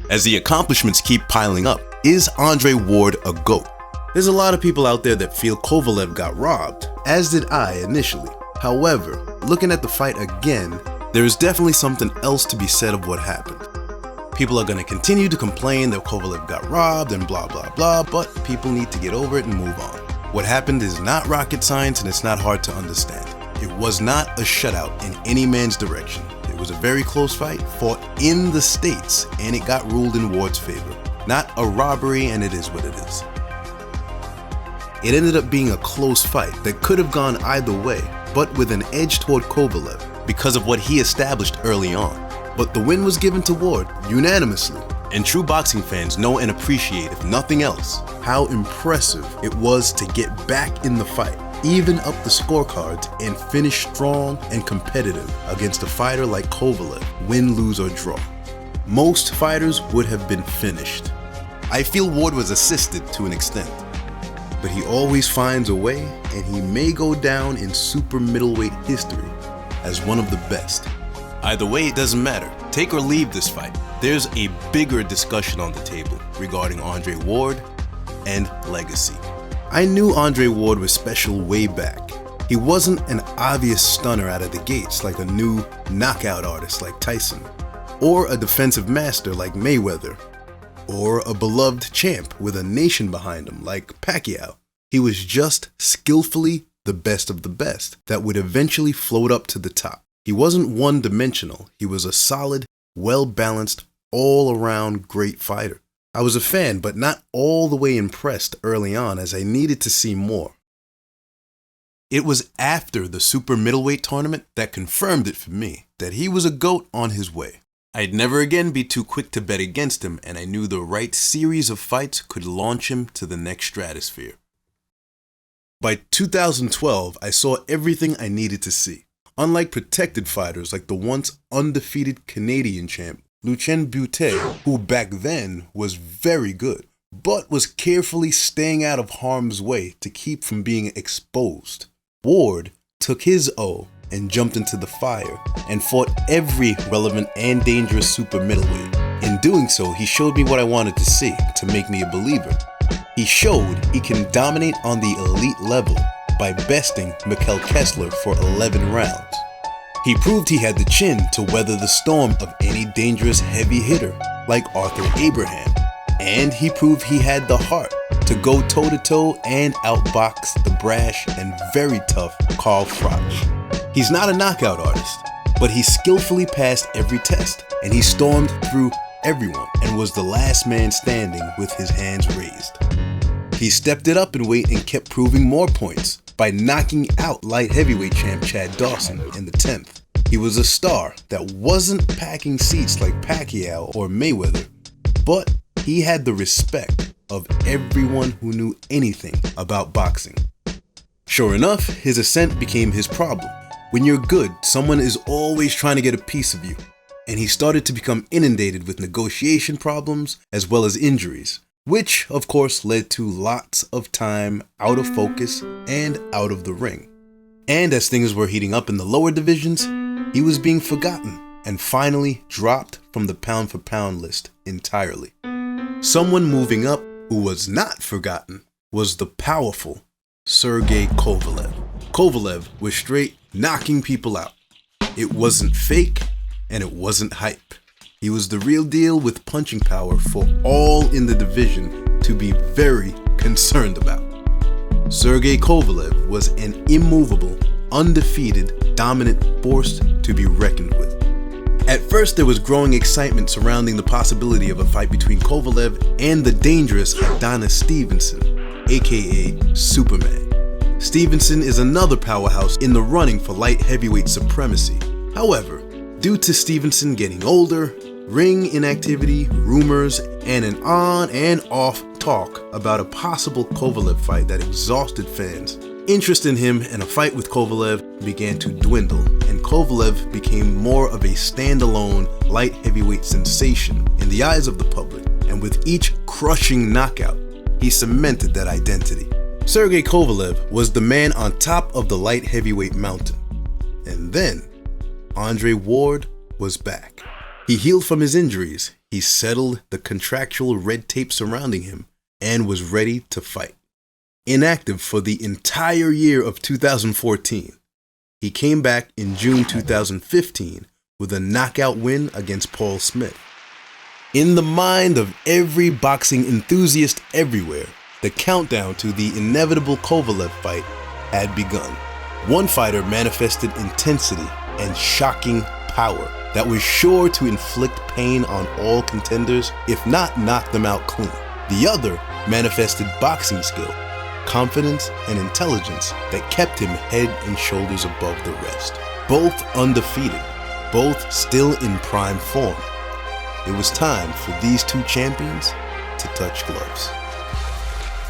As the accomplishments keep piling up, is Andre Ward a GOAT? There's a lot of people out there that feel Kovalev got robbed, as did I initially. However, looking at the fight again, there is definitely something else to be said of what happened. People are going to continue to complain that Kovalev got robbed and blah blah blah, but people need to get over it and move on. What happened is not rocket science and it's not hard to understand. It was not a shutout in any man's direction. It was a very close fight, fought in the States, and it got ruled in Ward's favor. Not a robbery, and it is what it is. It ended up being a close fight that could have gone either way, but with an edge toward Kovalev because of what he established early on. But the win was given to Ward unanimously, and true boxing fans know and appreciate, if nothing else, how impressive it was to get back in the fight, even up the scorecards, and finish strong and competitive against a fighter like Kovalev, win, lose, or draw. Most fighters would have been finished. I feel Ward was assisted to an extent, but he always finds a way, and he may go down in super middleweight history as one of the best. Either way, it doesn't matter. Take or leave this fight. There's a bigger discussion on the table regarding Andre Ward and legacy. I knew Andre Ward was special way back. He wasn't an obvious stunner out of the gates like a new knockout artist like Tyson, or a defensive master like Mayweather, or a beloved champ with a nation behind him like Pacquiao. He was just skillfully the best of the best that would eventually float up to the top. He wasn't one-dimensional. He was a solid, well-balanced, all-around great fighter. I was a fan, but not all the way impressed early on, as I needed to see more. It was after the super middleweight tournament that confirmed it for me that he was a GOAT on his way. I'd never again be too quick to bet against him, and I knew the right series of fights could launch him to the next stratosphere. By 2012, I saw everything I needed to see. Unlike protected fighters like the once undefeated Canadian champ, Lucien Boutet, who back then was very good, but was carefully staying out of harm's way to keep from being exposed. Ward took his O and jumped into the fire and fought every relevant and dangerous super middleweight. In doing so, he showed me what I wanted to see to make me a believer. He showed he can dominate on the elite level by besting Mikkel Kessler for 11 rounds. He proved he had the chin to weather the storm of any dangerous heavy hitter like Arthur Abraham, and he proved he had the heart to go toe-to-toe and outbox the brash and very tough Carl Froch. He's not a knockout artist, but he skillfully passed every test, and he stormed through everyone and was the last man standing with his hands raised. He stepped it up in weight and kept proving more points by knocking out light heavyweight champ Chad Dawson in the 10th. He was a star that wasn't packing seats like Pacquiao or Mayweather, but he had the respect of everyone who knew anything about boxing. Sure enough, his ascent became his problem. When you're good, someone is always trying to get a piece of you, and he started to become inundated with negotiation problems as well as injuries, which of course led to lots of time out of focus and out of the ring. And as things were heating up in the lower divisions, he was being forgotten and finally dropped from the pound for pound list entirely. Someone moving up who was not forgotten was the powerful Sergey Kovalev. Kovalev was straight knocking people out. It wasn't fake and it wasn't hype. He was the real deal with punching power for all in the division to be very concerned about. Sergey Kovalev was an immovable, undefeated, dominant force to be reckoned with. At first, there was growing excitement surrounding the possibility of a fight between Kovalev and the dangerous Adonis Stevenson, aka Superman. Stevenson is another powerhouse in the running for light heavyweight supremacy. However, due to Stevenson getting older, ring inactivity, rumors, and an on and off talk about a possible Kovalev fight that exhausted fans, interest in him and a fight with Kovalev began to dwindle, and Kovalev became more of a standalone light heavyweight sensation in the eyes of the public, and with each crushing knockout, he cemented that identity. Sergey Kovalev was the man on top of the light heavyweight mountain. And then, Andre Ward was back. He healed from his injuries, he settled the contractual red tape surrounding him and was ready to fight. Inactive for the entire year of 2014, he came back in June 2015 with a knockout win against Paul Smith. In the mind of every boxing enthusiast everywhere, the countdown to the inevitable Kovalev fight had begun. One fighter manifested intensity and shocking power that was sure to inflict pain on all contenders, if not knock them out clean. The other manifested boxing skill, confidence, and intelligence that kept him head and shoulders above the rest. Both undefeated, both still in prime form. It was time for these two champions to touch gloves.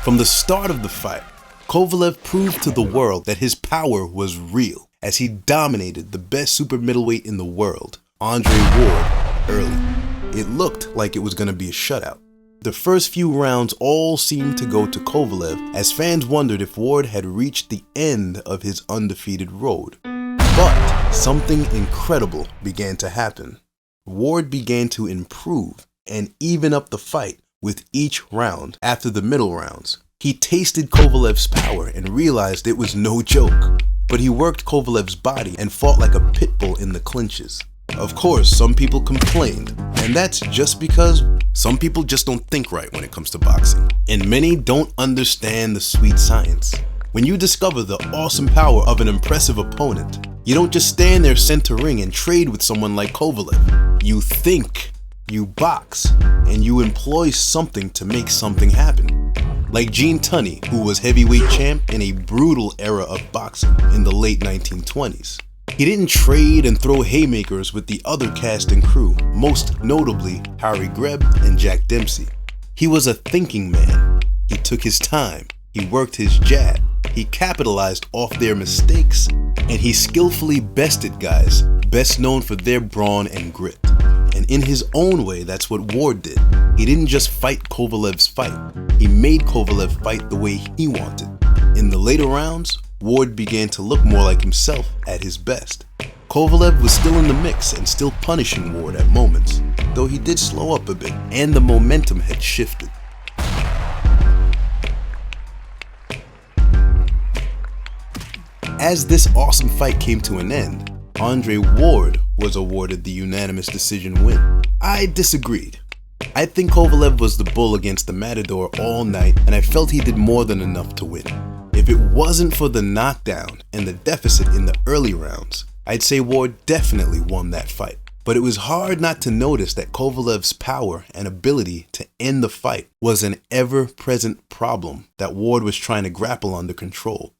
From the start of the fight, Kovalev proved to the world that his power was real as he dominated the best super middleweight in the world, Andre Ward, early. It looked like it was going to be a shutout. The first few rounds all seemed to go to Kovalev as fans wondered if Ward had reached the end of his undefeated road. But something incredible began to happen. Ward began to improve and even up the fight with each round after the middle rounds. He tasted Kovalev's power and realized it was no joke. But he worked Kovalev's body and fought like a pit bull in the clinches. Of course, some people complained, and that's just because some people just don't think right when it comes to boxing. And many don't understand the sweet science. When you discover the awesome power of an impressive opponent, you don't just stand there center ring and trade with someone like Kovalev. You think, you box, and you employ something to make something happen. Like Gene Tunney, who was heavyweight champ in a brutal era of boxing in the late 1920s. He didn't trade and throw haymakers with the other cast and crew, most notably Harry Greb and Jack Dempsey. He was a thinking man. He took his time, he worked his jab, he capitalized off their mistakes, and he skillfully bested guys best known for their brawn and grit. And in his own way, that's what Ward did. He didn't just fight Kovalev's fight, he made Kovalev fight the way he wanted. In the later rounds, Ward began to look more like himself at his best. Kovalev was still in the mix and still punishing Ward at moments, though he did slow up a bit, and the momentum had shifted. As this awesome fight came to an end, Andre Ward was awarded the unanimous decision win. I disagreed. I think Kovalev was the bull against the matador all night, and I felt he did more than enough to win. If it wasn't for the knockdown and the deficit in the early rounds, I'd say Ward definitely won that fight. But it was hard not to notice that Kovalev's power and ability to end the fight was an ever-present problem that Ward was trying to grapple under control.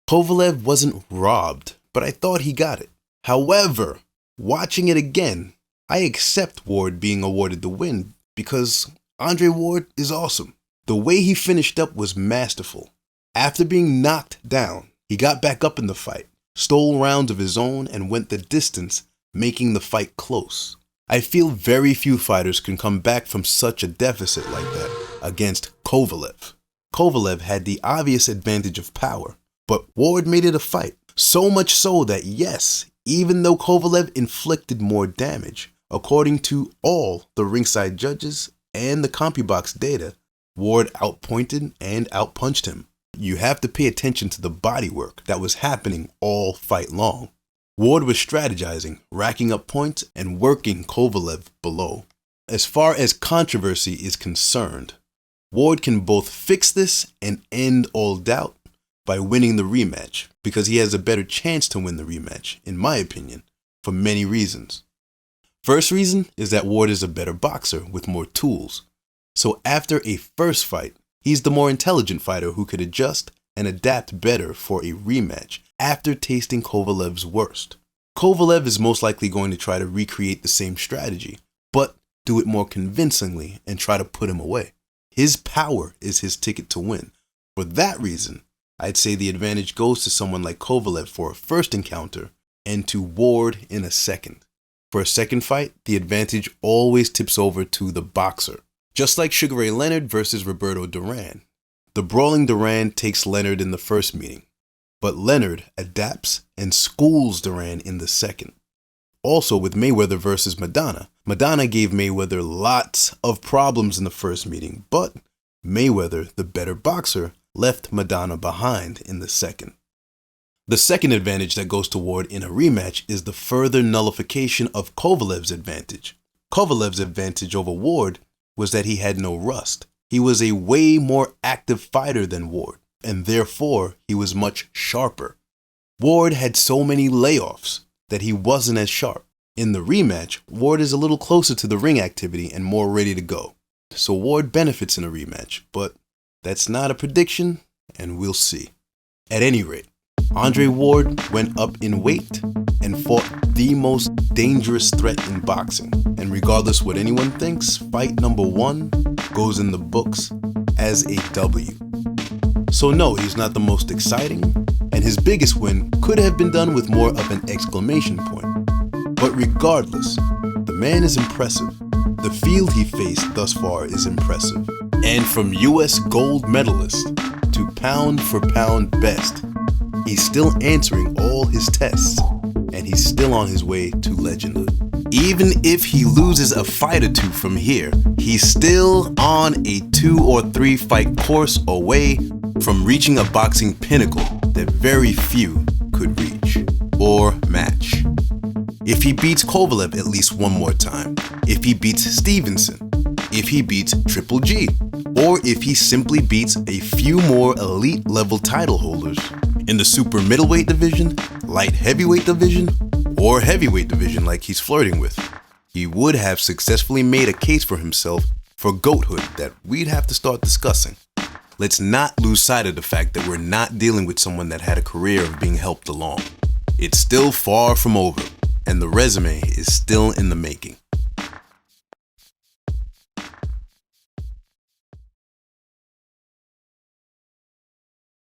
Kovalev wasn't robbed, but I thought he got it. However, watching it again, I accept Ward being awarded the win because Andre Ward is awesome. The way he finished up was masterful. After being knocked down, he got back up in the fight, stole rounds of his own, and went the distance, making the fight close. I feel very few fighters can come back from such a deficit like that against Kovalev. Kovalev had the obvious advantage of power, but Ward made it a fight. So much so that yes, even though Kovalev inflicted more damage, according to all the ringside judges and the CompuBox data, Ward outpointed and outpunched him. You have to pay attention to the bodywork that was happening all fight long. Ward was strategizing, racking up points, and working Kovalev below. As far as controversy is concerned, Ward can both fix this and end all doubt by winning the rematch, because he has a better chance to win the rematch, in my opinion, for many reasons. First reason is that Ward is a better boxer with more tools. So after a first fight, he's the more intelligent fighter who could adjust and adapt better for a rematch after tasting Kovalev's worst. Kovalev is most likely going to try to recreate the same strategy, but do it more convincingly and try to put him away. His power is his ticket to win. For that reason, I'd say the advantage goes to someone like Kovalev for a first encounter and to Ward in a second. For a second fight, the advantage always tips over to the boxer. Just like Sugar Ray Leonard versus Roberto Duran. The brawling Duran takes Leonard in the first meeting, but Leonard adapts and schools Duran in the second. Also with Mayweather versus Maidana, Maidana gave Mayweather lots of problems in the first meeting, but Mayweather, the better boxer, left Maidana behind in the second. The second advantage that goes to Ward in a rematch is the further nullification of Kovalev's advantage. Kovalev's advantage over Ward was that he had no rust. He was a way more active fighter than Ward, and therefore he was much sharper. Ward had so many layoffs that he wasn't as sharp. In the rematch, Ward is a little closer to the ring activity and more ready to go. So Ward benefits in a rematch, but that's not a prediction, and we'll see. At any rate, Andre Ward went up in weight and fought the most dangerous threat in boxing. And regardless what anyone thinks, fight number 1 goes in the books as a W. So no, he's not the most exciting, and his biggest win could have been done with more of an exclamation point. But regardless, the man is impressive. The field he faced thus far is impressive. And from US gold medalist to pound for pound best, he's still answering all his tests, and he's still on his way to legendhood. Even if he loses a fight or 2 from here, he's still on a 2 or 3 fight course away from reaching a boxing pinnacle that very few could reach or match. If he beats Kovalev at least one more time, if he beats Stevenson, if he beats Triple G, or if he simply beats a few more elite level title holders in the super middleweight division, light heavyweight division, or heavyweight division like he's flirting with, he would have successfully made a case for himself for goathood that we'd have to start discussing. Let's not lose sight of the fact that we're not dealing with someone that had a career of being helped along. It's still far from over, and the resume is still in the making.